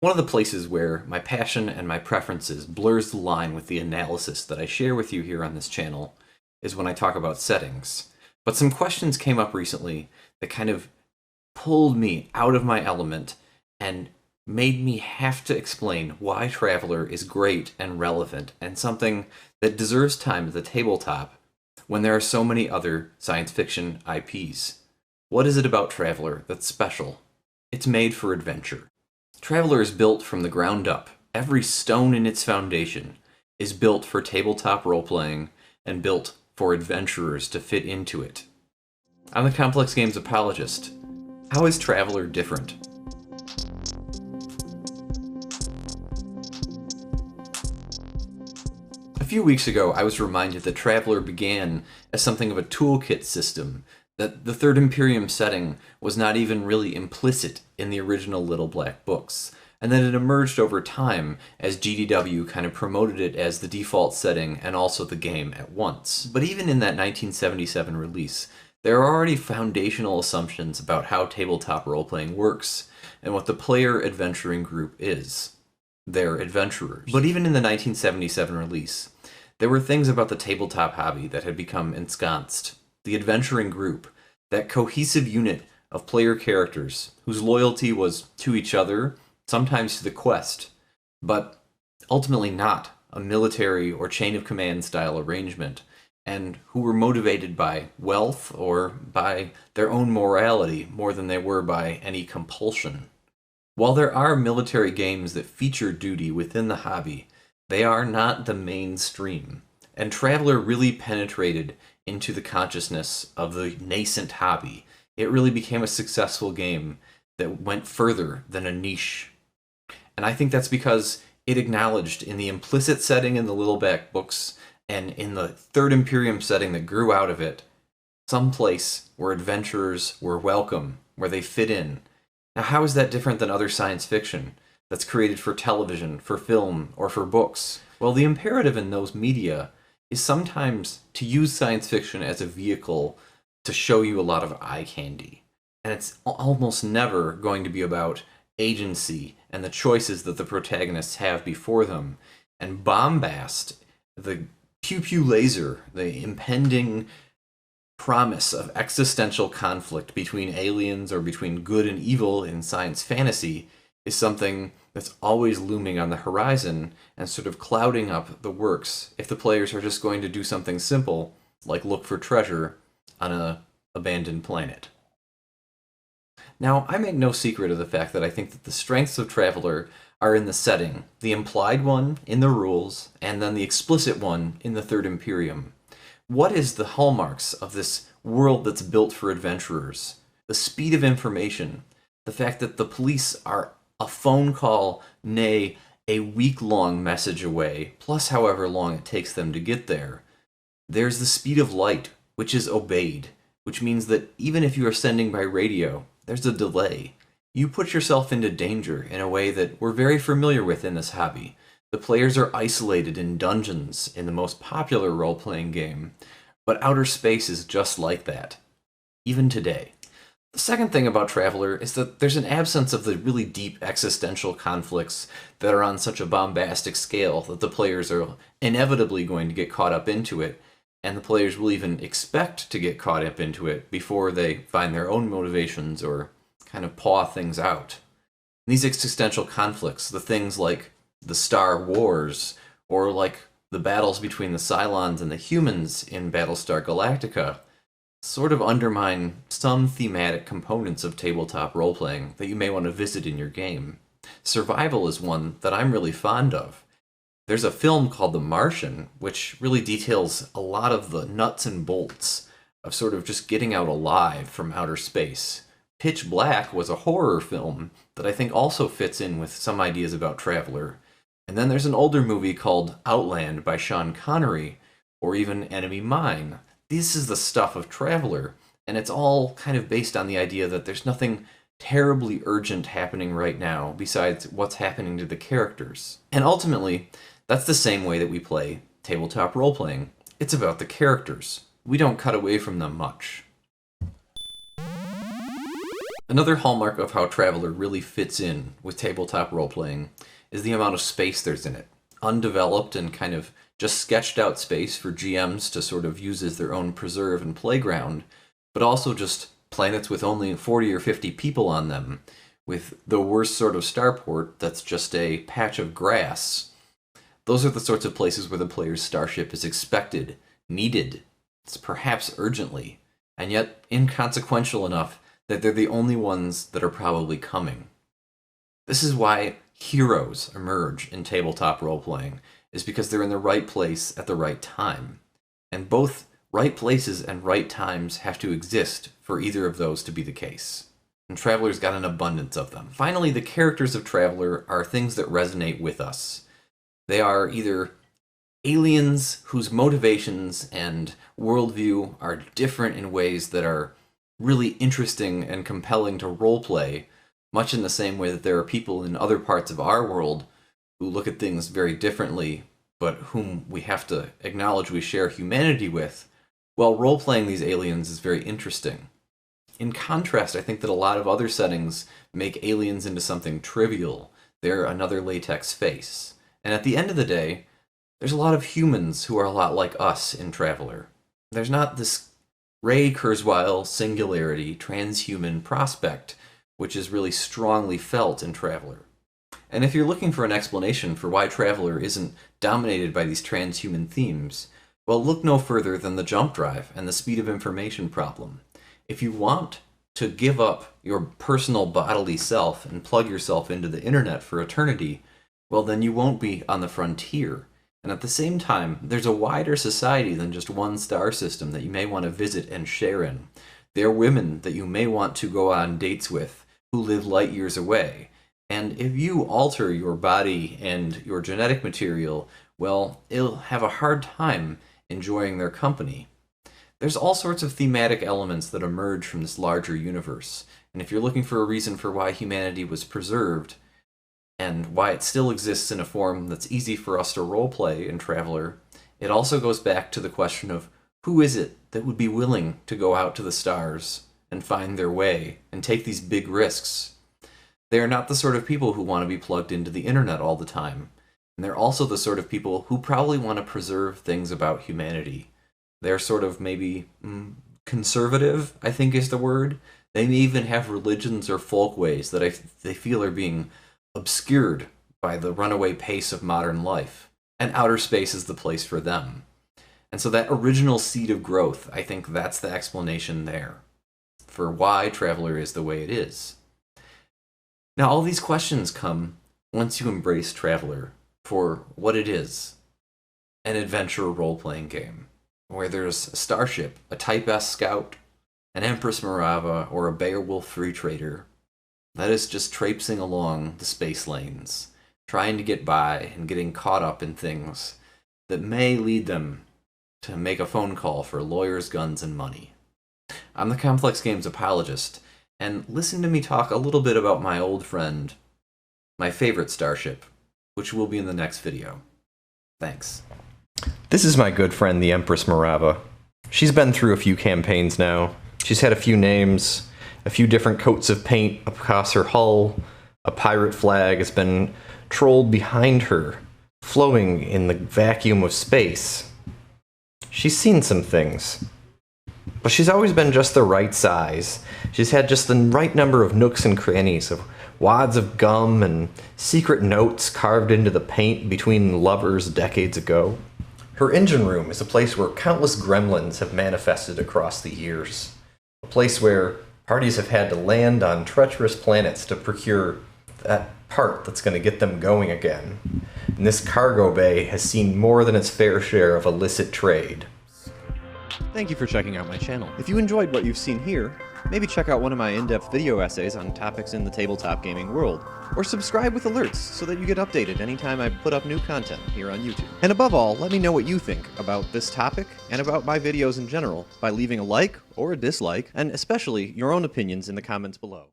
One of the places where my passion and my preferences blurs the line with the analysis that I share with you here on this channel is when I talk about settings. But some questions came up recently that kind of pulled me out of my element and made me have to explain why Traveller is great and relevant and something that deserves time at the tabletop when there are so many other science fiction IPs. What is it about Traveller that's special? It's made for adventure. Traveller is built from the ground up. Every stone in its foundation is built for tabletop role-playing and built for adventurers to fit into it. I'm the Complex Games apologist. How is Traveller different? A few weeks ago, I was reminded that Traveller began as something of a toolkit system, that the Third Imperium setting was not even really implicit in the original Little Black books, and that it emerged over time as GDW kind of promoted it as the default setting and also the game at once. But even in that 1977 release, there are already foundational assumptions about how tabletop role-playing works and what the player adventuring group is. They're adventurers. But even in the 1977 release, there were things about the tabletop hobby that had become ensconced. The adventuring group, that cohesive unit of player characters whose loyalty was to each other, sometimes to the quest, but ultimately not a military or chain of command style arrangement, and who were motivated by wealth or by their own morality more than they were by any compulsion. While there are military games that feature duty within the hobby, they are not the mainstream, and Traveller really penetrated into the consciousness of the nascent hobby. It really became a successful game that went further than a niche. And I think that's because it acknowledged in the implicit setting in the Little Black books and in the Third Imperium setting that grew out of it, some place where adventurers were welcome, where they fit in. Now, how is that different than other science fiction that's created for television, for film, or for books? Well, the imperative in those media is sometimes to use science fiction as a vehicle to show you a lot of eye candy. And it's almost never going to be about agency and the choices that the protagonists have before them. And bombast, the pew-pew laser, the impending promise of existential conflict between aliens or between good and evil in science fantasy is something that's always looming on the horizon and sort of clouding up the works if the players are just going to do something simple, like look for treasure on an abandoned planet. Now, I make no secret of the fact that I think that the strengths of Traveller are in the setting, the implied one in the rules, and then the explicit one in the Third Imperium. What is the hallmarks of this world that's built for adventurers? The speed of information, the fact that the police are a phone call, nay, a week-long message away, plus however long it takes them to get there. There's the speed of light, which is obeyed, which means that even if you are sending by radio, there's a delay. You put yourself into danger in a way that we're very familiar with in this hobby. The players are isolated in dungeons in the most popular role-playing game, but outer space is just like that, even today. The second thing about Traveller is that there's an absence of the really deep existential conflicts that are on such a bombastic scale that the players are inevitably going to get caught up into it, and the players will even expect to get caught up into it before they find their own motivations or kind of paw things out. These existential conflicts, the things like the Star Wars, or like the battles between the Cylons and the humans in Battlestar Galactica, sort of undermine some thematic components of tabletop role-playing that you may want to visit in your game. Survival is one that I'm really fond of. There's a film called The Martian, which really details a lot of the nuts and bolts of sort of just getting out alive from outer space. Pitch Black was a horror film that I think also fits in with some ideas about Traveller. And then there's an older movie called Outland by Sean Connery, or even Enemy Mine. This is the stuff of Traveller, and it's all kind of based on the idea that there's nothing terribly urgent happening right now besides what's happening to the characters. And ultimately, that's the same way that we play tabletop role-playing. It's about the characters. We don't cut away from them much. Another hallmark of how Traveler really fits in with tabletop role-playing is the amount of space there's in it. Undeveloped and kind of just sketched out space for GMs to sort of use as their own preserve and playground, but also just planets with only 40 or 50 people on them, with the worst sort of starport that's just a patch of grass. Those are the sorts of places where the player's starship is expected, needed, perhaps urgently, and yet inconsequential enough that they're the only ones that are probably coming. This is why heroes emerge in tabletop role-playing, is because they're in the right place at the right time. And both right places and right times have to exist for either of those to be the case. And Traveler's got an abundance of them. Finally, the characters of Traveler are things that resonate with us. They are either aliens whose motivations and worldview are different in ways that are really interesting and compelling to roleplay, much in the same way that there are people in other parts of our world who look at things very differently, but whom we have to acknowledge we share humanity with. Well, role-playing these aliens is very interesting. In contrast, I think that a lot of other settings make aliens into something trivial. They're another latex face. And at the end of the day, there's a lot of humans who are a lot like us in Traveler. There's not this Ray Kurzweil singularity transhuman prospect, which is really strongly felt in Traveler. And if you're looking for an explanation for why Traveler isn't dominated by these transhuman themes, well, look no further than the jump drive and the speed of information problem. If you want to give up your personal bodily self and plug yourself into the internet for eternity, well, then you won't be on the frontier. And at the same time, there's a wider society than just one star system that you may want to visit and share in. There are women that you may want to go on dates with who live light years away. And if you alter your body and your genetic material, well, it'll have a hard time enjoying their company. There's all sorts of thematic elements that emerge from this larger universe. And if you're looking for a reason for why humanity was preserved, and why it still exists in a form that's easy for us to roleplay in Traveler, it also goes back to the question of who is it that would be willing to go out to the stars and find their way and take these big risks. They are not the sort of people who want to be plugged into the internet all the time. And they're also the sort of people who probably want to preserve things about humanity. They're sort of maybe conservative, I think is the word. They may even have religions or folkways that they feel are being obscured by the runaway pace of modern life, and outer space is the place for them. And so that original seed of growth, I think that's the explanation there for why Traveler is the way it is. Now, all these questions come once you embrace Traveler for what it is, an adventure role-playing game, where there's a starship, a Type S scout, an Empress Marava, or a Beowulf free trader that is just traipsing along the space lanes, trying to get by and getting caught up in things that may lead them to make a phone call for lawyers, guns, and money. I'm the Complex Games apologist, and listen to me talk a little bit about my old friend, my favorite starship, which will be in the next video. Thanks. This is my good friend, the Empress Marava. She's been through a few campaigns now. She's had a few names, a few different coats of paint across her hull. A pirate flag has been trolled behind her, flowing in the vacuum of space. She's seen some things, but she's always been just the right size. She's had just the right number of nooks and crannies, of wads of gum and secret notes carved into the paint between lovers decades ago. Her engine room is a place where countless gremlins have manifested across the years. A place where parties have had to land on treacherous planets to procure that part that's going to get them going again. And this cargo bay has seen more than its fair share of illicit trade. Thank you for checking out my channel. If you enjoyed what you've seen here, maybe check out one of my in-depth video essays on topics in the tabletop gaming world, or subscribe with alerts so that you get updated anytime I put up new content here on YouTube. And above all, let me know what you think about this topic and about my videos in general by leaving a like or a dislike, and especially your own opinions in the comments below.